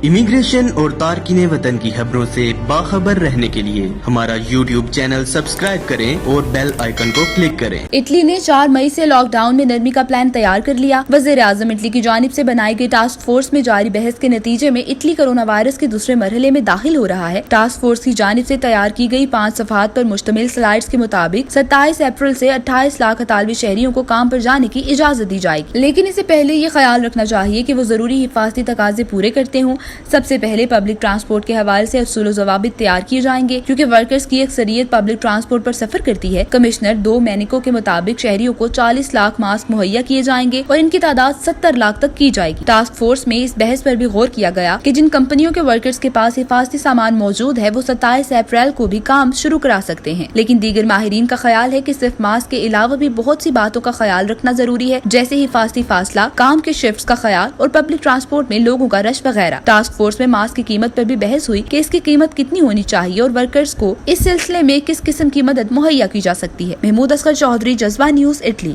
Immigration اور تارکین وطن کی خبروں سے باخبر رہنے کے لیے ہمارا یوٹیوب چینل سبسکرائب کریں اور بیل آئیکن کو کلک کریں۔ اٹلی نے 4 مئی سے لاک ڈاؤن میں نرمی کا پلان تیار کر لیا۔ وزیر اعظم اٹلی کی جانب سے بنائی گئی ٹاسک فورس میں جاری بحث کے نتیجے میں اٹلی کرونا وائرس کے دوسرے مرحلے میں داخل ہو رہا ہے۔ ٹاسک فورس کی جانب سے تیار کی گئی 5 صفحات پر مشتمل سلائیڈز کے مطابق 27 اپریل سے 28 لاکھ اطالوی شہریوں کو کام پر جانے کی اجازت دی جائے گی، لیکن اسے پہلے یہ خیال رکھنا چاہیے کہ وہ ضروری حفاظتی تقاضے پورے کرتے ہوں۔ سب سے پہلے پبلک ٹرانسپورٹ کے حوالے سے اصول و ضوابط تیار کیے جائیں گے، کیونکہ ورکرز کی اکثریت پبلک ٹرانسپورٹ پر سفر کرتی ہے۔ کمشنر دو مینیکو کے مطابق شہریوں کو 40 لاکھ ماسک مہیا کیے جائیں گے اور ان کی تعداد 70 لاکھ تک کی جائے گی۔ ٹاسک فورس میں اس بحث پر بھی غور کیا گیا کہ جن کمپنیوں کے ورکرز کے پاس حفاظتی سامان موجود ہے وہ 27 اپریل کو بھی کام شروع کرا سکتے ہیں، لیکن دیگر ماہرین کا خیال ہے کہ صرف ماسک کے علاوہ بھی بہت سی باتوں کا خیال رکھنا ضروری ہے، جیسے حفاظتی فاصلہ، کام کے شفٹس کا خیال اور پبلک ٹرانسپورٹ میں لوگوں کا رش وغیرہ۔ ٹاسک فورس میں ماسک کی قیمت پر بھی بحث ہوئی کہ اس کی قیمت کتنی ہونی چاہیے اور ورکرز کو اس سلسلے میں کس قسم کی مدد مہیا کی جا سکتی ہے۔ محمود اصغر چودھری، جذبہ نیوز، اٹلی۔